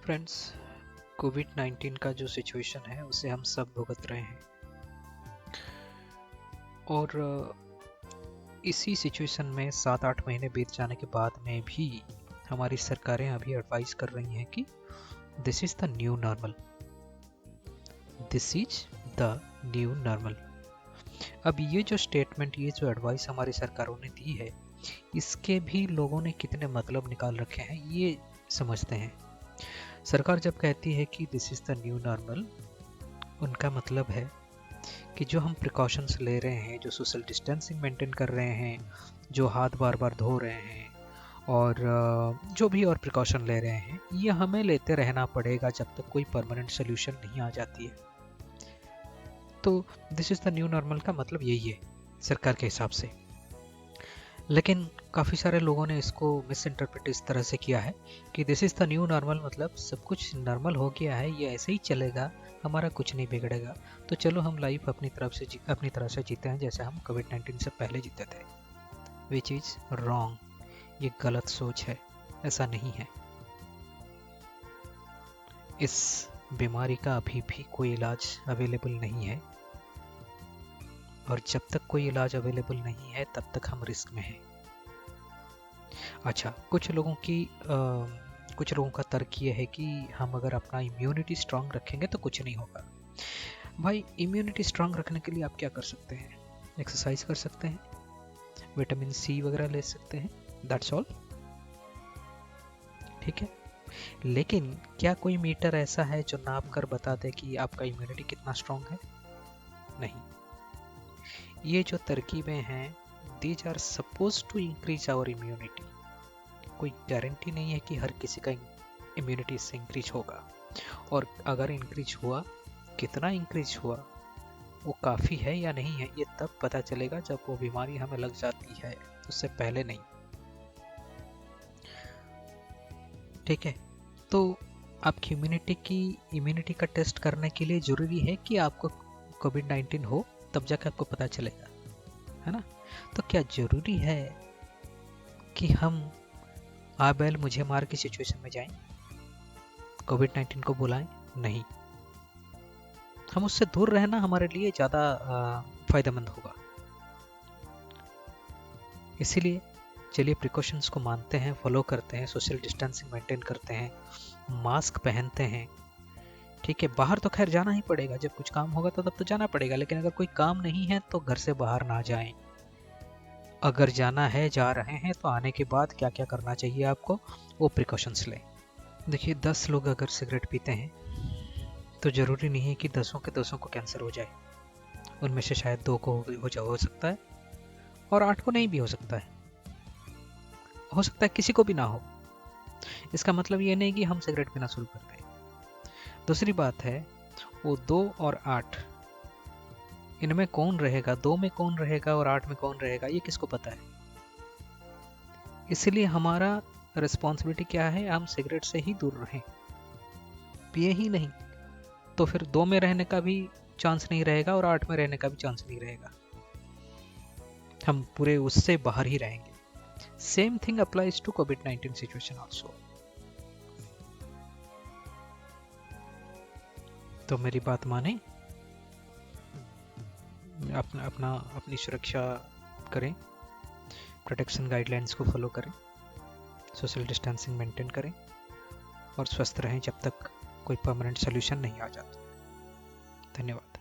Friends, कोविड-19 का जो situation है उसे हम सब भुगत रहे हैं और इसी सिचुएशन में 7-8 महीने बीत जाने के बाद में भी हमारी सरकारें अभी एडवाइस कर रही हैं कि this is the new normal, this is the new normal. अब ये जो स्टेटमेंट, ये जो एडवाइस हमारी सरकारों ने दी है, इसके भी लोगों ने कितने मतलब निकाल रखे हैं ये समझते हैं। सरकार जब कहती है कि this is the new normal, उनका मतलब है कि जो हम प्रिकॉशंस ले रहे हैं, जो सोशल डिस्टेंसिंग मेंटेन कर रहे हैं, जो हाथ बार बार धो रहे हैं और जो भी और प्रिकॉशन ले रहे हैं, ये हमें लेते रहना पड़ेगा जब तक कोई परमानेंट सोल्यूशन नहीं आ जाती है। तो this is the new normal का मतलब यही है सरकार के हिसाब से। लेकिन काफ़ी सारे लोगों ने इसको मिस इंटरप्रेट इस तरह से किया है कि this is the new normal मतलब सब कुछ नॉर्मल हो गया है, ये ऐसे ही चलेगा, हमारा कुछ नहीं बिगड़ेगा, तो चलो हम लाइफ अपनी तरह से जीते हैं जैसे हम कोविड-19 से पहले जीते थे। विच इज़ रॉन्ग, ये गलत सोच है, ऐसा नहीं है। इस बीमारी का अभी भी कोई इलाज अवेलेबल नहीं है और जब तक कोई इलाज अवेलेबल नहीं है तब तक हम रिस्क में हैं। अच्छा, कुछ लोगों का तर्क ये है कि हम अगर अपना इम्यूनिटी स्ट्रांग रखेंगे तो कुछ नहीं होगा। भाई, इम्यूनिटी स्ट्रांग रखने के लिए आप क्या कर सकते हैं? एक्सरसाइज कर सकते हैं, विटामिन सी वगैरह ले सकते हैं, दैट्स ऑल, ठीक है। लेकिन क्या कोई मीटर ऐसा है जो नाप कर बता दे कि आपका इम्यूनिटी कितना स्ट्रांग है? नहीं। ये जो तरकीबें हैं, these are suppose to increase our immunity. कोई गारंटी नहीं है कि हर किसी का इम्यूनिटी इससे इंक्रीज होगा, और अगर इंक्रीज हुआ, कितना इंक्रीज हुआ, वो काफ़ी है या नहीं है, ये तब पता चलेगा जब वो बीमारी हमें लग जाती है, उससे पहले नहीं, ठीक है। तो आपकी इम्यूनिटी का टेस्ट करने के लिए ज़रूरी है कि आपको कोविड-19 हो, तब जाकर आपको पता चलेगा, है ना। तो क्या ज़रूरी है कि हम आ बैल मुझे मार की सिचुएशन में जाएं, कोविड-19 को बुलाएं? नहीं, हम उससे दूर रहना हमारे लिए ज़्यादा फायदेमंद होगा। इसीलिए चलिए प्रिकॉशंस को मानते हैं, फॉलो करते हैं, सोशल डिस्टेंसिंग मेंटेन करते हैं, मास्क पहनते हैं, ठीक है। बाहर तो खैर जाना ही पड़ेगा, जब कुछ काम होगा तो तब तो जाना पड़ेगा, लेकिन अगर कोई काम नहीं है तो घर से बाहर ना जाएं। अगर जाना है, जा रहे हैं, तो आने के बाद क्या क्या करना चाहिए आपको, वो प्रिकॉशंस लें। देखिए, 10 लोग अगर सिगरेट पीते हैं तो ज़रूरी नहीं है कि 10 के 10 को कैंसर हो जाए। उनमें से शायद 2 को हो सकता है और 8 को नहीं भी हो सकता है किसी को भी ना हो। इसका मतलब ये नहीं कि हम सिगरेट पीना शुरू कर दें। दूसरी बात है, वो 2 और 8, इनमें कौन रहेगा, 2 में कौन रहेगा और 8 में कौन रहेगा, ये किसको पता है। इसलिए हमारा रिस्पॉन्सिबिलिटी क्या है, हम सिगरेट से ही दूर रहें, पिए ही नहीं, तो फिर 2 में रहने का भी चांस नहीं रहेगा और 8 में रहने का भी चांस नहीं रहेगा, हम पूरे उससे बाहर ही रहेंगे। सेम थिंग अप्लाइज टू कोविड-19 सिचुएशन ऑल्सो। तो मेरी बात माने, अपनी सुरक्षा करें, प्रोटेक्शन गाइडलाइंस को फॉलो करें, सोशल डिस्टेंसिंग मेंटेन करें और स्वस्थ रहें जब तक कोई परमानेंट सोल्यूशन नहीं आ जाता। धन्यवाद।